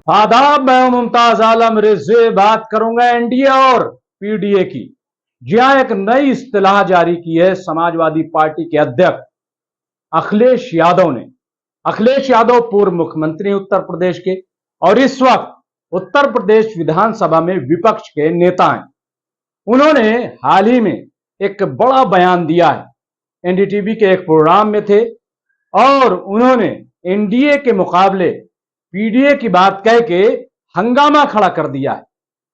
आदाब, मैं मुमताज आलम रिजवी बात करूंगा एनडीए और पीडीए की। जहां एक नई इस्तिलाह जारी की है समाजवादी पार्टी के अध्यक्ष अखिलेश यादव ने। अखिलेश यादव पूर्व मुख्यमंत्री उत्तर प्रदेश के और इस वक्त उत्तर प्रदेश विधानसभा में विपक्ष के नेता हैं। उन्होंने हाल ही में एक बड़ा बयान दिया है। एनडीटीवी के एक प्रोग्राम में थे और उन्होंने एनडीए के मुकाबले पीडीए की बात कह के हंगामा खड़ा कर दिया है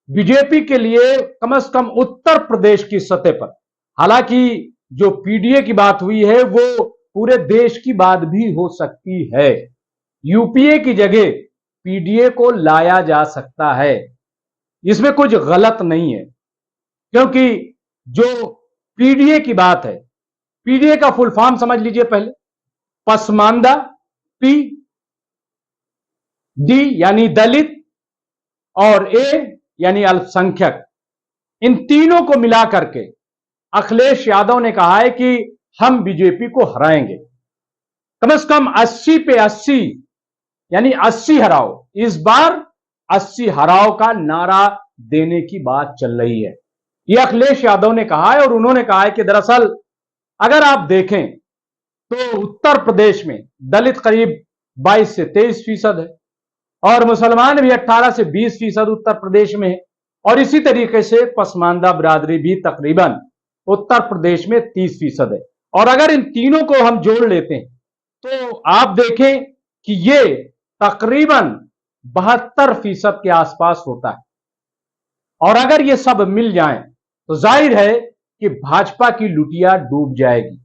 बीजेपी के लिए, कम से कम उत्तर प्रदेश की सतह पर। हालांकि जो पीडीए की बात हुई है वो पूरे देश की बात भी हो सकती है। यूपीए की जगह पीडीए को लाया जा सकता है, इसमें कुछ गलत नहीं है। क्योंकि जो पीडीए की बात है, पीडीए का फुल फॉर्म समझ लीजिए पहले। पसमानदा, पी डी यानी दलित और ए यानी अल्पसंख्यक, इन तीनों को मिला करके अखिलेश यादव ने कहा है कि हम बीजेपी को हराएंगे। कम से कम 80 पे 80 यानी 80 हराओ। इस बार 80 हराओ का नारा देने की बात चल रही है, यह अखिलेश यादव ने कहा है। और उन्होंने कहा है कि दरअसल अगर आप देखें तो उत्तर प्रदेश में दलित करीब 22 से 23% है और मुसलमान भी 18 से 20% उत्तर प्रदेश में है। और इसी तरीके से पसमानदा बिरादरी भी तकरीबन उत्तर प्रदेश में 30% है। और अगर इन तीनों को हम जोड़ लेते हैं तो आप देखें कि ये तकरीबन 72% के आसपास होता है। और अगर ये सब मिल जाएं तो जाहिर है कि भाजपा की लुटिया डूब जाएगी।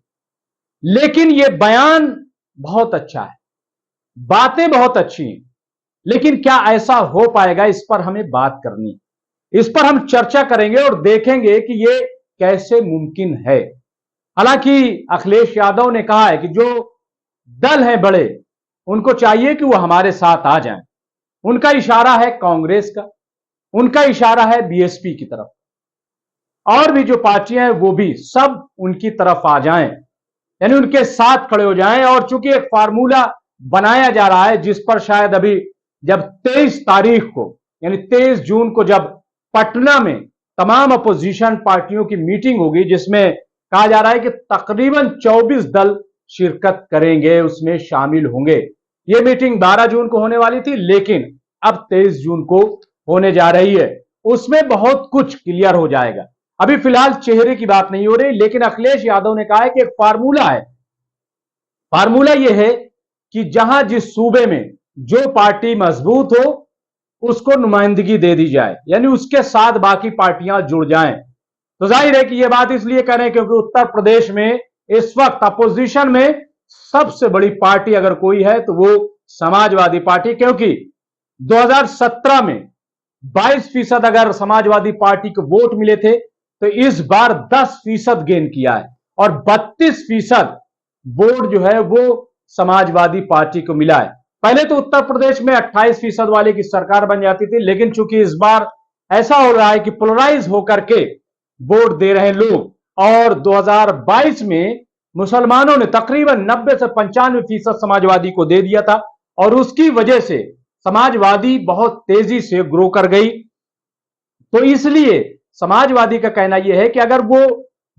लेकिन ये बयान बहुत अच्छा है, बातें बहुत अच्छी हैं, लेकिन क्या ऐसा हो पाएगा, इस पर हमें बात करनी है। इस पर हम चर्चा करेंगे और देखेंगे कि ये कैसे मुमकिन है। हालांकि अखिलेश यादव ने कहा है कि जो दल हैं बड़े, उनको चाहिए कि वो हमारे साथ आ जाएं। उनका इशारा है कांग्रेस का, उनका इशारा है बीएसपी की तरफ, और भी जो पार्टियां हैं वो भी सब उनकी तरफ आ जाएं, यानी उनके साथ खड़े हो जाएं। और चूंकि एक फार्मूला बनाया जा रहा है जिस पर शायद अभी जब 23 तारीख को यानी 23 जून को जब पटना में तमाम अपोजिशन पार्टियों की मीटिंग होगी, जिसमें कहा जा रहा है कि तकरीबन 24 दल शिरकत करेंगे, उसमें शामिल होंगे। यह मीटिंग 12 जून को होने वाली थी, लेकिन अब 23 जून को होने जा रही है। उसमें बहुत कुछ क्लियर हो जाएगा। अभी फिलहाल चेहरे की बात नहीं हो रही, लेकिन अखिलेश यादव ने कहा है कि एक फार्मूला है। फार्मूला यह है कि जहां जिस सूबे में जो पार्टी मजबूत हो उसको नुमाइंदगी दे दी जाए, यानी उसके साथ बाकी पार्टियां जुड़ जाएं। तो जाहिर है कि यह बात इसलिए कह रहे हैं क्योंकि उत्तर प्रदेश में इस वक्त अपोजिशन में सबसे बड़ी पार्टी अगर कोई है तो वो समाजवादी पार्टी। क्योंकि 2017 में 22% अगर समाजवादी पार्टी को वोट मिले थे तो इस बार 10% गेन किया है और 32% वोट जो है वो समाजवादी पार्टी को मिला है। पहले तो उत्तर प्रदेश में 28% वाले की सरकार बन जाती थी, लेकिन चूंकि इस बार ऐसा हो रहा है कि पोलराइज होकर के वोट दे रहे हैं लोग और 2022 में मुसलमानों ने तकरीबन 90 से 95% समाजवादी को दे दिया था और उसकी वजह से समाजवादी बहुत तेजी से ग्रो कर गई। तो इसलिए समाजवादी का कहना यह है कि अगर वो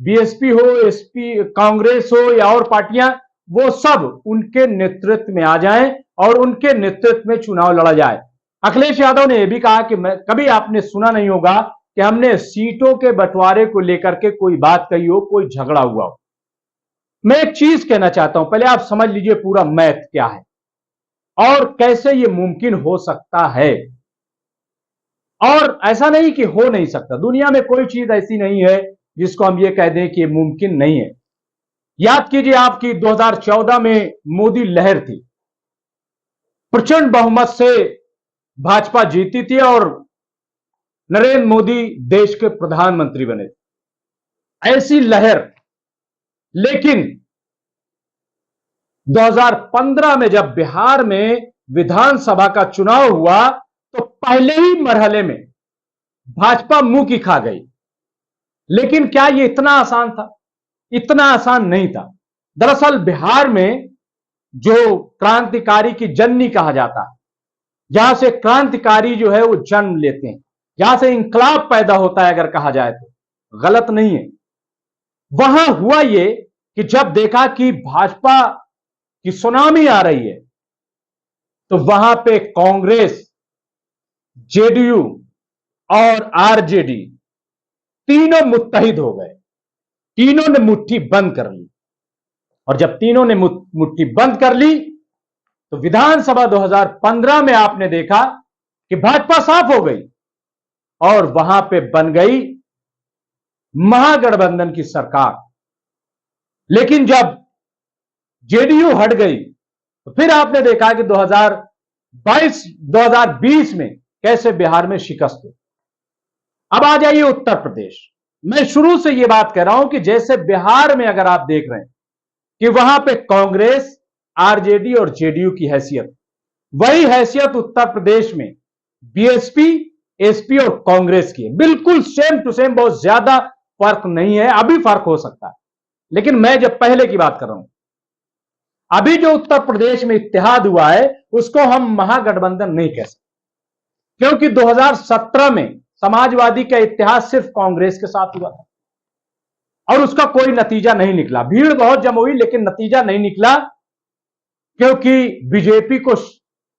बीएसपी हो, एसपी, कांग्रेस हो या और पार्टियां, वो सब उनके नेतृत्व में आ जाएं और उनके नेतृत्व में चुनाव लड़ा जाए। अखिलेश यादव ने यह भी कहा कि कभी आपने सुना नहीं होगा कि हमने सीटों के बंटवारे को लेकर के कोई बात कही हो, कोई झगड़ा हुआ हो। मैं एक चीज कहना चाहता हूं, पहले आप समझ लीजिए पूरा मैथ क्या है और कैसे यह मुमकिन हो सकता है। और ऐसा नहीं कि हो नहीं सकता, दुनिया में कोई चीज ऐसी नहीं है जिसको हम ये कह दें कि मुमकिन नहीं है। याद कीजिए आपकी 2014 में मोदी लहर थी, प्रचंड बहुमत से भाजपा जीती थी और नरेंद्र मोदी देश के प्रधानमंत्री बने। ऐसी लहर, लेकिन 2015 में जब बिहार में विधानसभा का चुनाव हुआ तो पहले ही मरहले में भाजपा मुंह की खा गई। लेकिन क्या यह इतना आसान था? इतना आसान नहीं था। दरअसल बिहार में जो क्रांतिकारी की जननी कहा जाता है, जहां से क्रांतिकारी जो है वो जन्म लेते हैं, जहां से इंकलाब पैदा होता है, अगर कहा जाए तो गलत नहीं है। वहां हुआ ये कि जब देखा कि भाजपा की सुनामी आ रही है, तो वहां पे कांग्रेस, जेडीयू और आरजेडी तीनों मुत्तहिद हो गए, तीनों ने मुट्ठी बंद कर ली। और जब तीनों ने मुट्ठी बंद कर ली, तो विधानसभा 2015 में आपने देखा कि भाजपा साफ हो गई और वहां पे बन गई महागठबंधन की सरकार। लेकिन जब जेडीयू हट गई, तो फिर आपने देखा कि 2020 में कैसे बिहार में शिकस्त हुई। अब आ जाइए उत्तर प्रदेश। मैं शुरू से यह बात कह रहा हूं कि जैसे बिहार में अगर आप देख रहे हैं कि वहां पे कांग्रेस, आरजेडी और जेडीयू की हैसियत, वही हैसियत उत्तर प्रदेश में बीएसपी, एसपी और कांग्रेस की है। बिल्कुल सेम टू सेम, बहुत ज्यादा फर्क नहीं है। अभी फर्क हो सकता है, लेकिन मैं जब पहले की बात कर रहा हूं, अभी जो उत्तर प्रदेश में इत्तेहाद हुआ है उसको हम महागठबंधन नहीं कह सकते, क्योंकि 2017 में समाजवादी का इत्तेहाद सिर्फ कांग्रेस के साथ हुआ था और उसका कोई नतीजा नहीं निकला। भीड़ बहुत जम हुई, लेकिन नतीजा नहीं निकला, क्योंकि बीजेपी को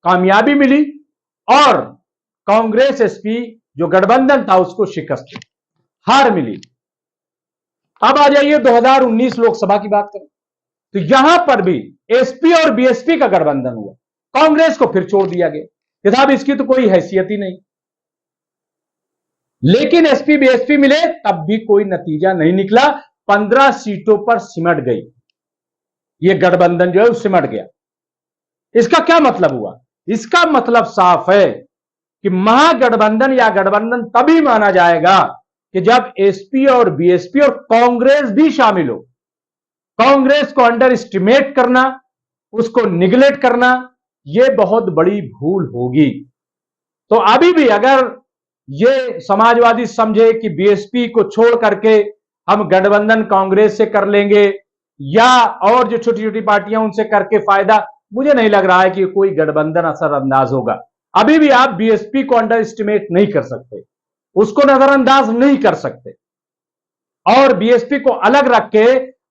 कामयाबी मिली और कांग्रेस एसपी जो गठबंधन था उसको शिकस्त, हार मिली। अब आ जाइए 2019 लोकसभा की बात करें, तो यहां पर भी एसपी और बीएसपी का गठबंधन हुआ, कांग्रेस को फिर छोड़ दिया गया कि साहब इसकी तो कोई हैसियत ही नहीं। लेकिन एसपी बीएसपी मिले, तब भी कोई नतीजा नहीं निकला। 15 सीटों पर सिमट गई, यह गठबंधन जो है वो सिमट गया। इसका क्या मतलब हुआ? इसका मतलब साफ है कि महागठबंधन या गठबंधन तभी माना जाएगा कि जब एसपी और बीएसपी और कांग्रेस भी शामिल हो। कांग्रेस को अंडर एस्टिमेट करना, उसको निगलेक्ट करना, यह बहुत बड़ी भूल होगी। तो अभी भी अगर ये समाजवादी समझे कि बीएसपी को छोड़ करके हम गठबंधन कांग्रेस से कर लेंगे या और जो छोटी छोटी पार्टियां उनसे करके फायदा, मुझे नहीं लग रहा है कि कोई गठबंधन असरअंदाज होगा। अभी भी आप बीएसपी को अंडर एस्टिमेट नहीं कर सकते, उसको नजरअंदाज नहीं कर सकते, और बीएसपी को अलग रख के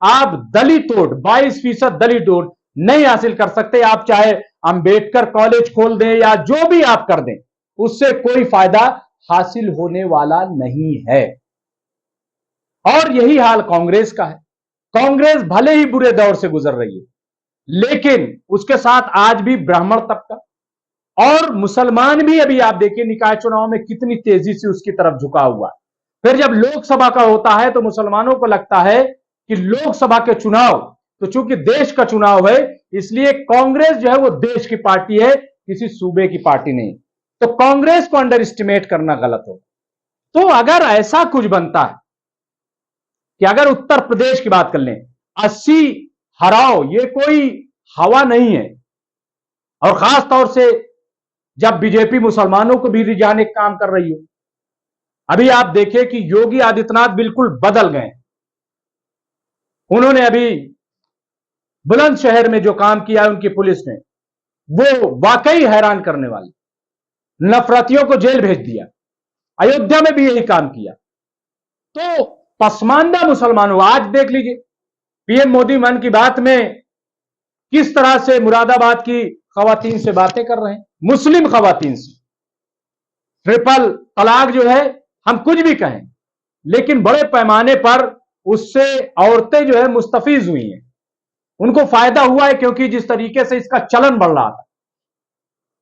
आप दलित वोट, 22% दलित वोट नहीं हासिल कर सकते। आप चाहे अंबेडकर कॉलेज खोल दें या जो भी आप कर दें, उससे कोई फायदा हासिल होने वाला नहीं है। और यही हाल कांग्रेस का है। कांग्रेस भले ही बुरे दौर से गुजर रही है, लेकिन उसके साथ आज भी ब्राह्मण तबका और मुसलमान भी, अभी आप देखिए निकाय चुनाव में कितनी तेजी से उसकी तरफ झुका हुआ है। फिर जब लोकसभा का होता है तो मुसलमानों को लगता है कि लोकसभा के चुनाव, तो चूंकि देश का चुनाव है, इसलिए कांग्रेस जो है वो देश की पार्टी है, किसी सूबे की पार्टी नहीं। तो कांग्रेस को अंडर एस्टिमेट करना गलत हो। तो अगर ऐसा कुछ बनता है कि अगर उत्तर प्रदेश की बात कर लें, 80 हराओ, ये कोई हवा नहीं है। और खास तौर से जब बीजेपी मुसलमानों को भी रिझाने का काम कर रही हो। अभी आप देखिए कि योगी आदित्यनाथ बिल्कुल बदल गए। उन्होंने अभी बुलंदशहर में जो काम किया उनकी पुलिस ने, वो वाकई हैरान करने वाली। नफरतियों को जेल भेज दिया। अयोध्या में भी यही काम किया। तो पसमानदा मुसलमानों, आज देख लीजिए पीएम मोदी मन की बात में किस तरह से मुरादाबाद की खवातीन से बातें कर रहे हैं, मुस्लिम खवातीन से। ट्रिपल तलाक जो है, हम कुछ भी कहें, लेकिन बड़े पैमाने पर उससे औरतें जो है मुस्तफीज हुई हैं, उनको फायदा हुआ है, क्योंकि जिस तरीके से इसका चलन बढ़ रहा था।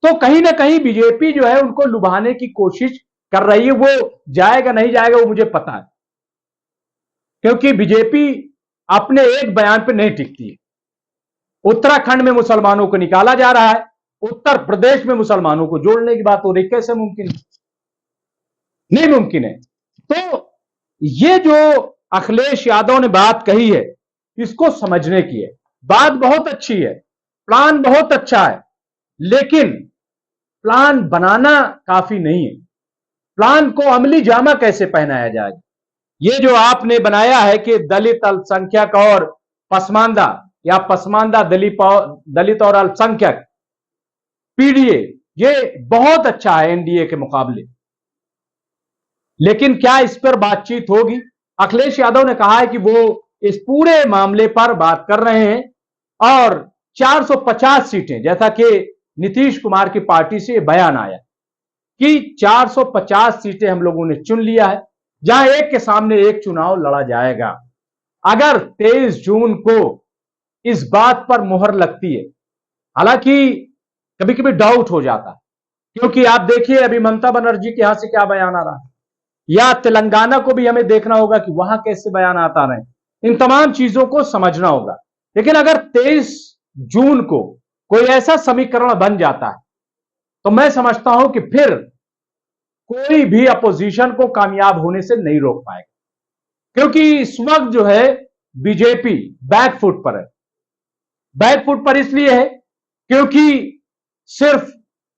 तो कहीं ना कहीं बीजेपी जो है उनको लुभाने की कोशिश कर रही है। वो जाएगा नहीं जाएगा वो मुझे पता है, क्योंकि बीजेपी अपने एक बयान पर नहीं टिकती है। उत्तराखंड में मुसलमानों को निकाला जा रहा है, उत्तर प्रदेश में मुसलमानों को जोड़ने की बात हो रही, कैसे मुमकिन है? नहीं मुमकिन है। तो ये जो अखिलेश यादव ने बात कही है, इसको समझने की है। बात बहुत अच्छी है, प्लान बहुत अच्छा है, लेकिन प्लान बनाना काफी नहीं है। प्लान को अमली जामा कैसे पहनाया जाएगा? ये जो आपने बनाया है कि दलित, अल्पसंख्यक और पसमानदा या पसमानदा दलित और अल्पसंख्यक, पीडीए, ये बहुत अच्छा है एनडीए के मुकाबले। लेकिन क्या इस पर बातचीत होगी? अखिलेश यादव ने कहा है कि वो इस पूरे मामले पर बात कर रहे हैं और 450 सीटें, जैसा कि नीतीश कुमार की पार्टी से बयान आया कि 450 सीटें हम लोगों ने चुन लिया है, जहां एक के सामने एक चुनाव लड़ा जाएगा। अगर 23 जून को इस बात पर मुहर लगती है, हालांकि कभी कभी डाउट हो जाता है, क्योंकि आप देखिए अभी ममता बनर्जी के यहां से क्या बयान आ रहा है, या तेलंगाना को भी हमें देखना होगा कि वहां कैसे बयान आता रहे। इन तमाम चीजों को समझना होगा। लेकिन अगर 23 जून को कोई ऐसा समीकरण बन जाता है तो मैं समझता हूं कि फिर कोई भी अपोजिशन को कामयाब होने से नहीं रोक पाएगा, क्योंकि इस वक्त जो है बीजेपी बैकफुट पर है। बैकफुट पर इसलिए है क्योंकि सिर्फ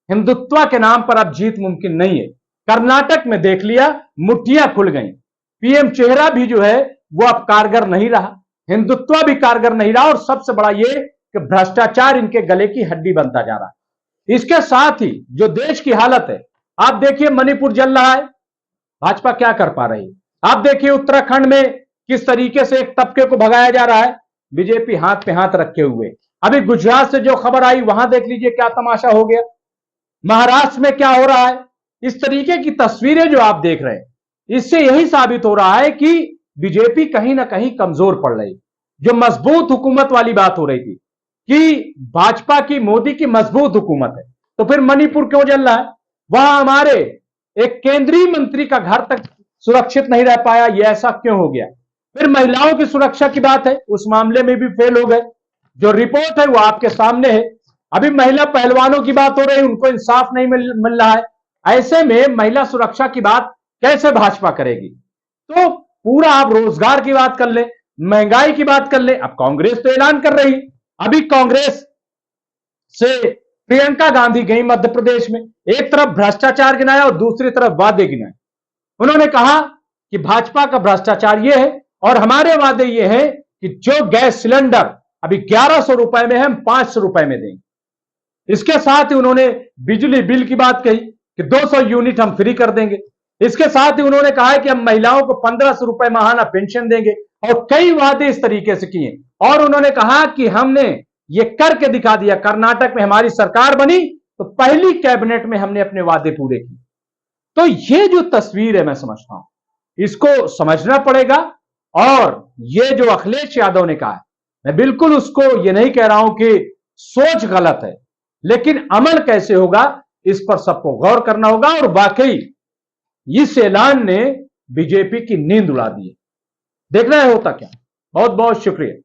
हिंदुत्व के नाम पर अब जीत मुमकिन नहीं है। कर्नाटक में देख लिया, मुठ्ठियां खुल गई। पीएम चेहरा भी जो है वो अब कारगर नहीं रहा, हिंदुत्व भी कारगर नहीं रहा, और सबसे बड़ा ये कि भ्रष्टाचार इनके गले की हड्डी बनता जा रहा है। इसके साथ ही जो देश की हालत है, आप देखिए मणिपुर जल रहा है, भाजपा क्या कर पा रही है। आप देखिए उत्तराखंड में किस तरीके से एक तबके को भगाया जा रहा है, बीजेपी हाथ पे हाथ रखे हुए। अभी गुजरात से जो खबर आई वहां देख लीजिए क्या तमाशा हो गया, महाराष्ट्र में क्या हो रहा है। इस तरीके की तस्वीरें जो आप देख रहे हैं, इससे यही साबित हो रहा है कि बीजेपी कहीं ना कहीं कमजोर पड़ रही। जो मजबूत हुकूमत वाली बात हो रही थी कि भाजपा की, मोदी की मजबूत हुकूमत है, तो फिर मणिपुर क्यों जल रहा है? वहां हमारे एक केंद्रीय मंत्री का घर तक सुरक्षित नहीं रह पाया, यह ऐसा क्यों हो गया? फिर महिलाओं की सुरक्षा की बात है, उस मामले में भी फेल हो गए। जो रिपोर्ट है वो आपके सामने है। अभी महिला पहलवानों की बात हो रही है, उनको इंसाफ नहीं मिल रहा है। ऐसे में महिला सुरक्षा की बात कैसे भाजपा करेगी? तो पूरा आप रोजगार की बात कर ले, महंगाई की बात कर ले। अब कांग्रेस तो ऐलान कर रही, अभी कांग्रेस से प्रियंका गांधी गई मध्य प्रदेश में, एक तरफ भ्रष्टाचार गिनाया और दूसरी तरफ वादे गिनाए। उन्होंने कहा कि भाजपा का भ्रष्टाचार यह है और हमारे वादे ये हैं कि जो गैस सिलेंडर अभी 1100 रुपए में है, हम 500 रुपए में देंगे। इसके साथ ही उन्होंने बिजली बिल की बात कही कि 200 यूनिट हम फ्री कर देंगे। इसके साथ ही उन्होंने कहा है कि हम महिलाओं को 1500 रुपए माहाना पेंशन देंगे, और कई वादे इस तरीके से किए। और उन्होंने कहा कि हमने ये करके दिखा दिया, कर्नाटक में हमारी सरकार बनी तो पहली कैबिनेट में हमने अपने वादे पूरे किए। तो ये जो तस्वीर है, मैं समझता हूं इसको समझना पड़ेगा। और ये जो अखिलेश यादव ने कहा है, मैं बिल्कुल उसको ये नहीं कह रहा हूं कि सोच गलत है, लेकिन अमल कैसे होगा इस पर सबको गौर करना होगा। और वाकई इस ऐलान ने बीजेपी की नींद उड़ा दी है। देखना है होता क्या। बहुत बहुत शुक्रिया।